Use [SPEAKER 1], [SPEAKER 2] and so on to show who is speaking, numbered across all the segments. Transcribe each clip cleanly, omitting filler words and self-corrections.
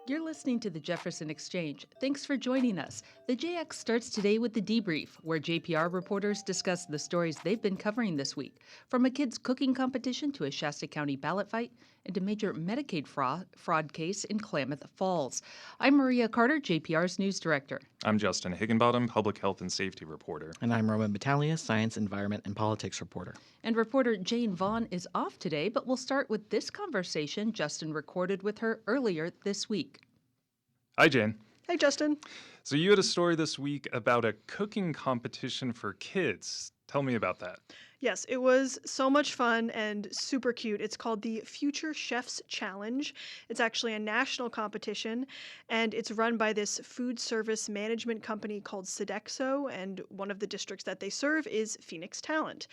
[SPEAKER 1] You're listening to the Jefferson Exchange. Thanks for joining us. The JX starts today with the debrief, where JPR reporters discuss the stories they've been covering this week, from a kids' cooking competition to a Shasta County ballot fight and a major Medicaid fraud case in Klamath Falls. I'm Maria Carter, JPR's news director.
[SPEAKER 2] I'm Justin Higginbottom, public health and safety reporter.
[SPEAKER 3] And I'm Roman Battaglia, science, environment, and politics reporter.
[SPEAKER 1] And reporter Jane Vaughan is off today, but we'll start with this conversation Justin recorded with her earlier this week.
[SPEAKER 2] Hi, Jane.
[SPEAKER 4] Hey, Justin.
[SPEAKER 2] So you had a story this week about a cooking competition for kids. Tell me about that.
[SPEAKER 4] Yes, it was so much fun and super cute. It's called the Future Chefs Challenge. It's actually a national competition, and it's run by this food service management company called Sodexo, and one of the districts that they serve is Phoenix Talent.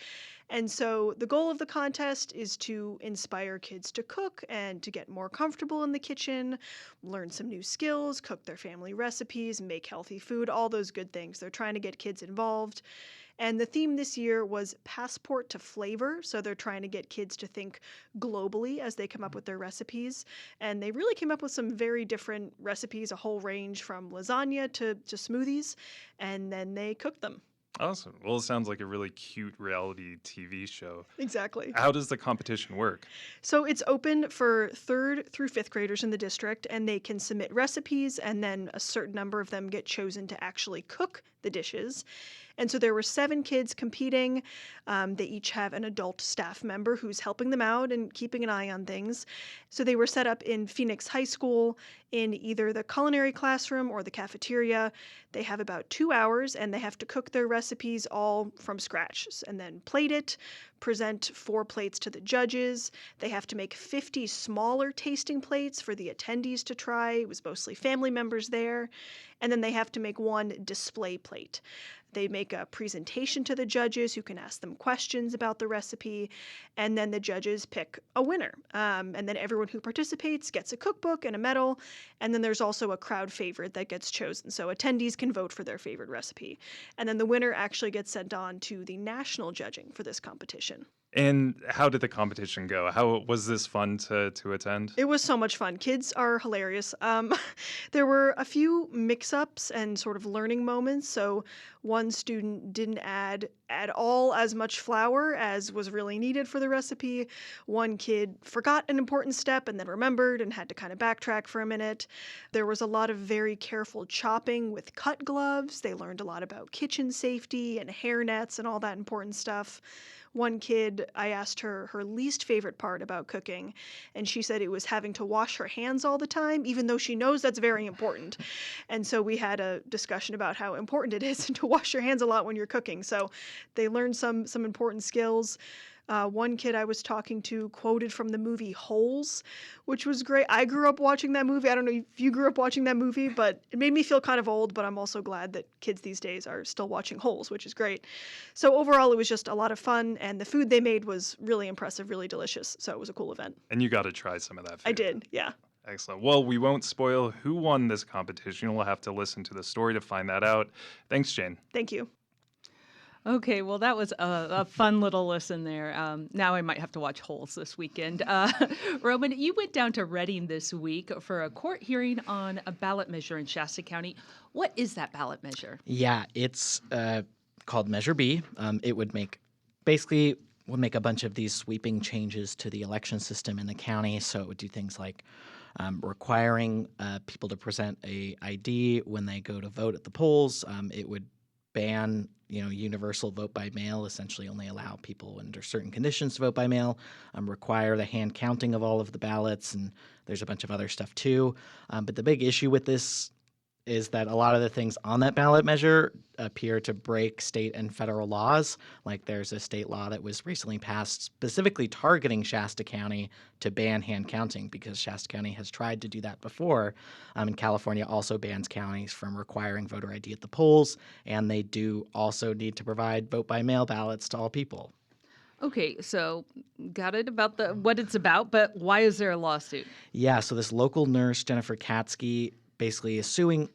[SPEAKER 4] And so the goal of the contest is to inspire kids to cook and to get more comfortable in the kitchen, learn some new skills, cook their family recipes, make healthy food, all those good things. They're trying to get kids involved. And the theme this year was Passport to Flavor. So they're trying to get kids to think globally as they come up with their recipes. And they really came up with some very different recipes, a whole range from lasagna to smoothies. And then they cooked them.
[SPEAKER 2] Awesome. Well, it sounds like a really cute reality TV show.
[SPEAKER 4] Exactly.
[SPEAKER 2] How does the competition work?
[SPEAKER 4] So it's open for 3rd through 5th graders in the district, and they can submit recipes, and then a certain number of them get chosen to actually cook the dishes. And so there were 7 kids competing. They each have an adult staff member who's helping them out and keeping an eye on things. So they were set up in Phoenix High School in either the culinary classroom or the cafeteria. They have about 2 hours, and they have to cook their recipes all from scratch and then plate it, present 4 plates to the judges. They have to make 50 smaller tasting plates for the attendees to try. It was mostly family members there. And then they have to make 1 display plate. They make a presentation to the judges who can ask them questions about the recipe, and then the judges pick a winner. And then everyone who participates gets a cookbook and a medal, and then there's also a crowd favorite that gets chosen. So attendees can vote for their favorite recipe. And then the winner actually gets sent on to the national judging for this competition.
[SPEAKER 2] And how did the competition go? How was this fun to attend?
[SPEAKER 4] It was so much fun. Kids are hilarious. There were a few mix-ups and sort of learning moments. So one student didn't add at all as much flour as was really needed for the recipe. One kid forgot an important step and then remembered and had to kind of backtrack for a minute. There was a lot of very careful chopping with cut gloves. They learned a lot about kitchen safety and hair nets and all that important stuff. One kid, I asked her least favorite part about cooking, and she said it was having to wash her hands all the time, even though she knows that's very important. And so we had a discussion about how important it is to wash your hands a lot when you're cooking. So they learned some important skills. One kid I was talking to quoted from the movie Holes, which was great. I grew up watching that movie. I don't know if you grew up watching that movie, but it made me feel kind of old, but I'm also glad that kids these days are still watching Holes, which is great. So overall, it was just a lot of fun, and the food they made was really impressive, really delicious. So it was a cool event.
[SPEAKER 2] And you got to try some of that food.
[SPEAKER 4] I did, yeah.
[SPEAKER 2] Excellent. Well, we won't spoil who won this competition. We'll have to listen to the story to find that out. Thanks, Jane.
[SPEAKER 4] Thank you.
[SPEAKER 1] Okay, well, that was a fun little listen there. Now I might have to watch Holes this weekend. Roman, you went down to Reading this week for a court hearing on a ballot measure in Shasta County. What is that ballot measure?
[SPEAKER 3] Yeah, it's called Measure B. It would make a bunch of these sweeping changes to the election system in the county. So it would do things like requiring people to present a ID when they go to vote at the polls. It would ban universal vote by mail, essentially only allow people under certain conditions to vote by mail, require the hand counting of all of the ballots, and there's a bunch of other stuff too. But the big issue with this is that a lot of the things on that ballot measure appear to break state and federal laws. Like there's a state law that was recently passed specifically targeting Shasta County to ban hand counting because Shasta County has tried to do that before. And California also bans counties from requiring voter ID at the polls, and they do also need to provide vote-by-mail ballots to all people.
[SPEAKER 1] Okay, so got it about what it's about, but why is there a lawsuit?
[SPEAKER 3] Yeah, so this local nurse, Jennifer Katsky, basically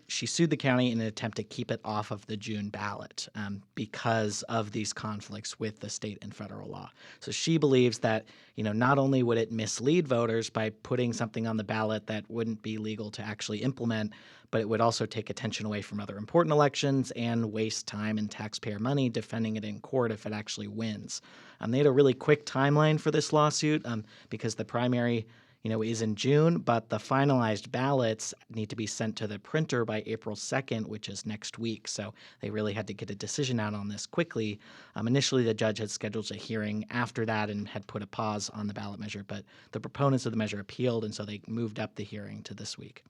[SPEAKER 3] she sued the county in an attempt to keep it off of the June ballot because of these conflicts with the state and federal law. So she believes that, not only would it mislead voters by putting something on the ballot that wouldn't be legal to actually implement, but it would also take attention away from other important elections and waste time and taxpayer money defending it in court if it actually wins. They had a really quick timeline for this lawsuit because the primary is in June, but the finalized ballots need to be sent to the printer by April 2nd, which is next week. So they really had to get a decision out on this quickly. Initially, the judge had scheduled a hearing after that and had put a pause on the ballot measure, but the proponents of the measure appealed, and so they moved up the hearing to this week.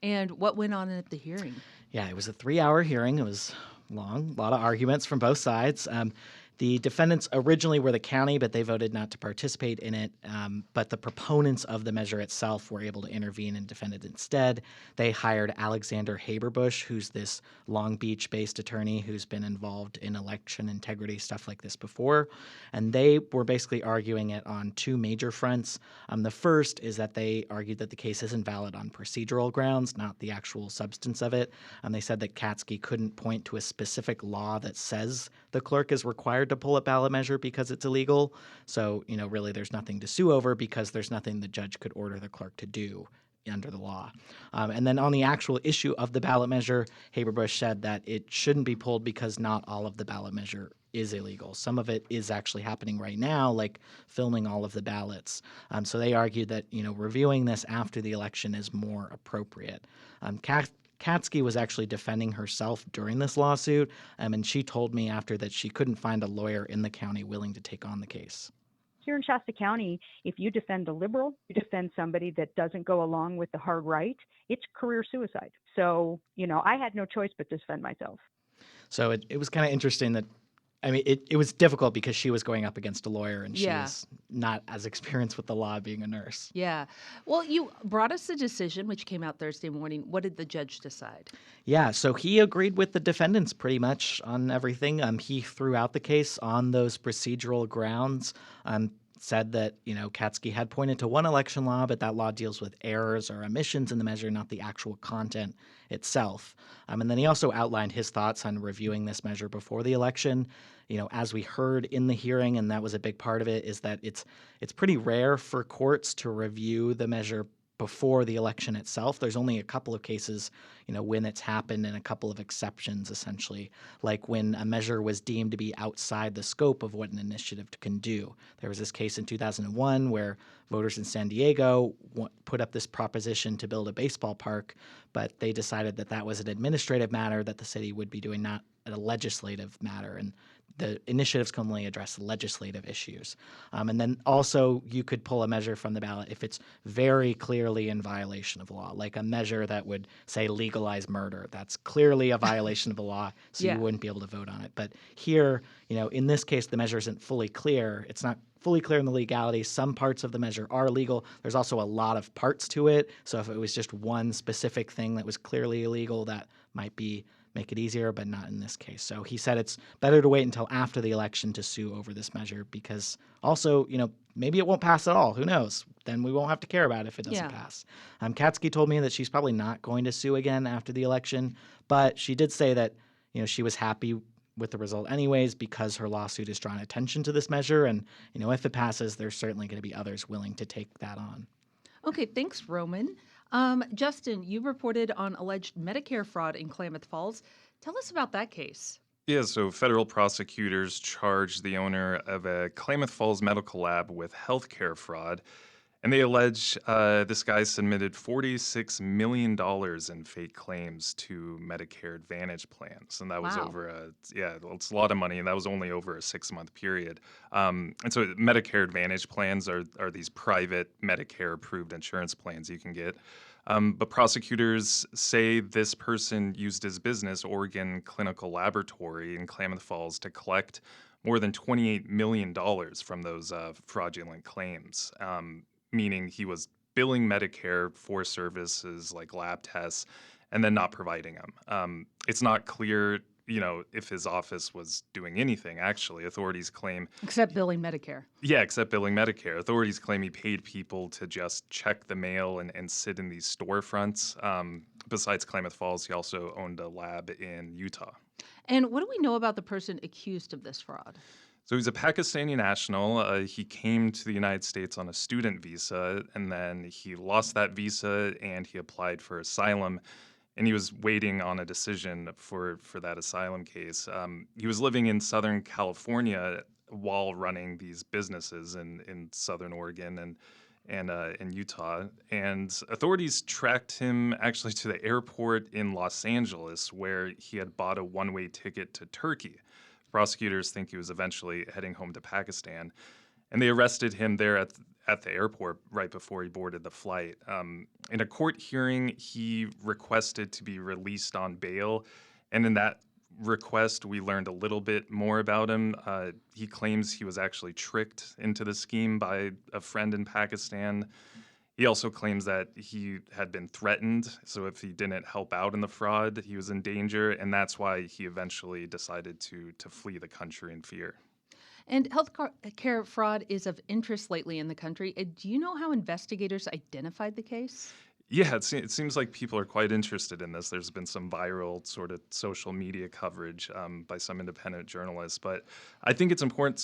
[SPEAKER 1] And what went on at the hearing?
[SPEAKER 3] Yeah, it was a 3-hour hearing. It was long, a lot of arguments from both sides. The defendants originally were the county, but they voted not to participate in it. But the proponents of the measure itself were able to intervene and defend it instead. They hired Alexander Haberbush, who's this Long Beach-based attorney who's been involved in election integrity, stuff like this before. And they were basically arguing it on two major fronts. The first is that they argued that the case isn't valid on procedural grounds, not the actual substance of it. They said that Katsky couldn't point to a specific law that says the clerk is required to pull a ballot measure because it's illegal. So, really there's nothing to sue over because there's nothing the judge could order the clerk to do under the law. And then on the actual issue of the ballot measure, Haberbush said that it shouldn't be pulled because not all of the ballot measure is illegal. Some of it is actually happening right now, like filming all of the ballots. So they argued that, reviewing this after the election is more appropriate. Katsky was actually defending herself during this lawsuit, and she told me after that she couldn't find a lawyer in the county willing to take on the case.
[SPEAKER 5] Here in Shasta County, if you defend a liberal, you defend somebody that doesn't go along with the hard right, it's career suicide. So, I had no choice but to defend myself.
[SPEAKER 3] So it was kind of interesting that, it was difficult because she was going up against a lawyer and she was not as experienced with the law being a nurse.
[SPEAKER 1] Yeah. Well, you brought us a decision which came out Thursday morning. What did the judge decide?
[SPEAKER 3] Yeah, so he agreed with the defendants pretty much on everything. He threw out the case on those procedural grounds. Said that, Katsky had pointed to one election law, but that law deals with errors or omissions in the measure, not the actual content itself. And then he also outlined his thoughts on reviewing this measure before the election. As we heard in the hearing, and that was a big part of it, is that it's pretty rare for courts to review the measure before the election itself. There's only a couple of cases, when it's happened and a couple of exceptions, essentially, like when a measure was deemed to be outside the scope of what an initiative can do. There was this case in 2001 where voters in San Diego put up this proposition to build a baseball park, but they decided that that was an administrative matter that the city would be doing, not a legislative matter. And the initiatives can only address legislative issues. And then also you could pull a measure from the ballot if it's very clearly in violation of law, like a measure that would say legalize murder. That's clearly a violation of the law, so you wouldn't be able to vote on it. But here, in this case, the measure isn't fully clear. It's not fully clear in the legality. Some parts of the measure are legal. There's also a lot of parts to it. So if it was just one specific thing that was clearly illegal, that might make it easier, but not in this case. So he said it's better to wait until after the election to sue over this measure because also, maybe it won't pass at all. Who knows? Then we won't have to care about it if it doesn't pass. Katsky told me that she's probably not going to sue again after the election, but she did say that, she was happy with the result anyways because her lawsuit has drawn attention to this measure. And, if it passes, there's certainly going to be others willing to take that on.
[SPEAKER 1] Okay, thanks, Roman. Justin, you reported on alleged Medicare fraud in Klamath Falls. Tell us about that case.
[SPEAKER 2] Yeah, so federal prosecutors charged the owner of a Klamath Falls medical lab with healthcare fraud. And they allege this guy submitted $46 million in fake claims to Medicare Advantage plans. And that was it's a lot of money. And that was only over a 6-month period. And so Medicare Advantage plans are these private Medicare-approved insurance plans you can get. But prosecutors say this person used his business, Oregon Clinical Laboratory in Klamath Falls, to collect more than $28 million from those fraudulent claims. Meaning he was billing Medicare for services like lab tests and then not providing them. It's not clear, if his office was doing anything, actually. Authorities claim...
[SPEAKER 1] Except billing Medicare.
[SPEAKER 2] Yeah, except billing Medicare. Authorities claim he paid people to just check the mail and sit in these storefronts Besides Klamath Falls, he also owned a lab in Utah.
[SPEAKER 1] And what do we know about the person accused of this fraud?
[SPEAKER 2] So he's a Pakistani national. He came to the United States on a student visa, and then he lost that visa and he applied for asylum. And he was waiting on a decision for that asylum case. He was living in Southern California while running these businesses in Southern Oregon and Utah. And authorities tracked him actually to the airport in Los Angeles, where he had bought a one-way ticket to Turkey. Prosecutors think he was eventually heading home to Pakistan, and they arrested him there at the airport right before he boarded the flight. In a court hearing, he requested to be released on bail, and in that request, we learned a little bit more about him. He claims he was actually tricked into the scheme by a friend in Pakistan. He also claims that he had been threatened, so if he didn't help out in the fraud, he was in danger, and that's why he eventually decided to flee the country in fear.
[SPEAKER 1] And health care fraud is of interest lately in the country. Do you know how investigators identified the case?
[SPEAKER 2] Yeah, it seems like people are quite interested in this. There's been some viral sort of social media coverage by some independent journalists. But I think it's important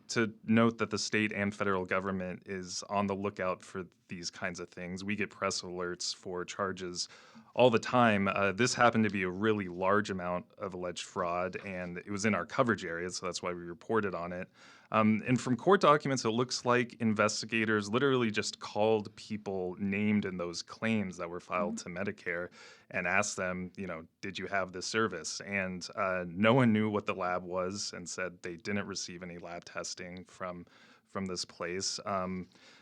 [SPEAKER 2] to note that the state and federal government is on the lookout for these kinds of things. We get press alerts for charges all the time. This happened to be a really large amount of alleged fraud, and it was in our coverage area, so that's why we reported on it. And from court documents, it looks like investigators literally just called people named in those claims that were filed to Medicare and asked them, did you have this service? And no one knew what the lab was and said they didn't receive any lab testing from this place.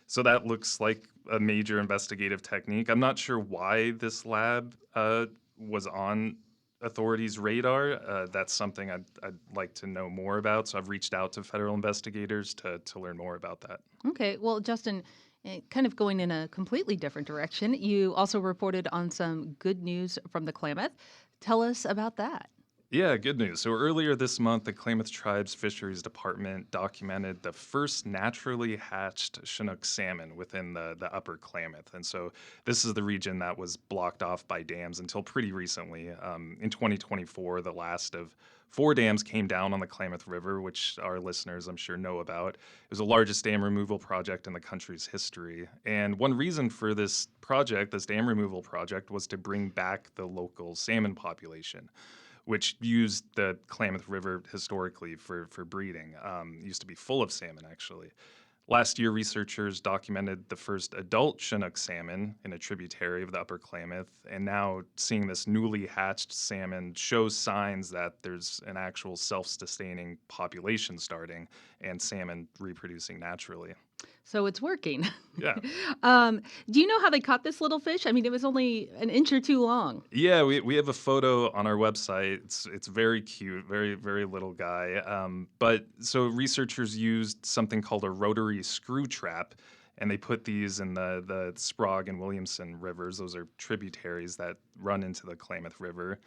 [SPEAKER 2] So that looks like a major investigative technique. I'm not sure why this lab was on authorities' radar. That's something I'd like to know more about. So I've reached out to federal investigators to learn more about that.
[SPEAKER 1] Okay. Well, Justin, kind of going in a completely different direction, you also reported on some good news from the Klamath. Tell us about that.
[SPEAKER 2] Yeah, good news. So earlier this month, the Klamath Tribe's Fisheries Department documented the first naturally hatched Chinook salmon within the upper Klamath. And so this is the region that was blocked off by dams until pretty recently. In 2024, the last of 4 dams came down on the Klamath River, which our listeners, I'm sure, know about. It was the largest dam removal project in the country's history. And one reason for this project, this dam removal project, was to bring back the local salmon population, which used the Klamath River historically for breeding. It used to be full of salmon, actually. Last year, researchers documented the first adult Chinook salmon in a tributary of the Upper Klamath, and now seeing this newly hatched salmon shows signs that there's an actual self-sustaining population starting and salmon reproducing naturally.
[SPEAKER 1] So it's working.
[SPEAKER 2] Yeah.
[SPEAKER 1] Do you know how they caught this little fish? I mean, it was only an inch or two long.
[SPEAKER 2] Yeah, we have a photo on our website. It's very cute, very, very little guy. But so researchers used something called a rotary screw trap, and they put these in the Sprague and Williamson rivers. Those are tributaries that run into the Klamath River.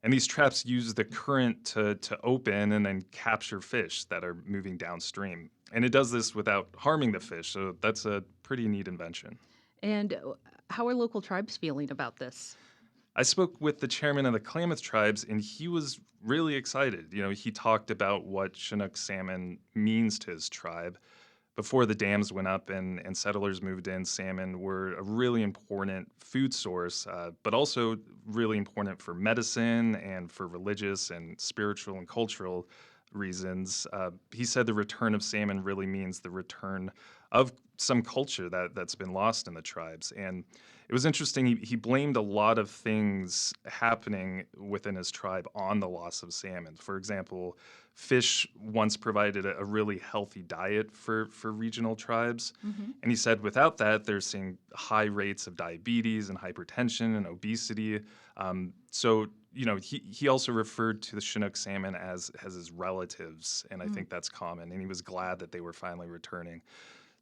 [SPEAKER 2] And these traps use the current to open and then capture fish that are moving downstream. And it does this without harming the fish, so that's a pretty neat invention.
[SPEAKER 1] And how are local tribes feeling about this?
[SPEAKER 2] I spoke with the chairman of the Klamath Tribes, and he was really excited. He talked about what Chinook salmon means to his tribe. Before the dams went up and settlers moved in, salmon were a really important food source, but also really important for medicine and for religious and spiritual and cultural reasons. He said the return of salmon really means the return of some culture that's been lost in the tribes. And it was interesting. He blamed a lot of things happening within his tribe on the loss of salmon. For example, fish once provided a really healthy diet for regional tribes. Mm-hmm. And he said without that, they're seeing high rates of diabetes and hypertension and obesity. So he also referred to the Chinook salmon as his relatives, and I think that's common. And he was glad that they were finally returning.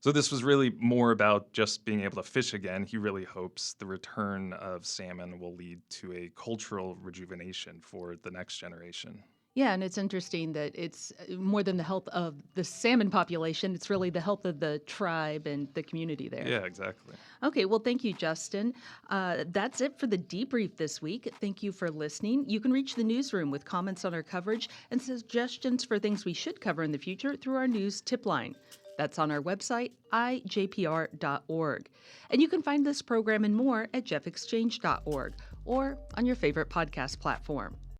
[SPEAKER 2] So this was really more about just being able to fish again. He really hopes the return of salmon will lead to a cultural rejuvenation for the next generation.
[SPEAKER 1] Yeah, and it's interesting that it's more than the health of the salmon population, it's really the health of the tribe and the community there.
[SPEAKER 2] Yeah, exactly.
[SPEAKER 1] Okay, well, thank you, Justin. That's it for the debrief this week. Thank you for listening. You can reach the newsroom with comments on our coverage and suggestions for things we should cover in the future through our news tip line. That's on our website, ijpr.org. And you can find this program and more at jeffexchange.org or on your favorite podcast platform.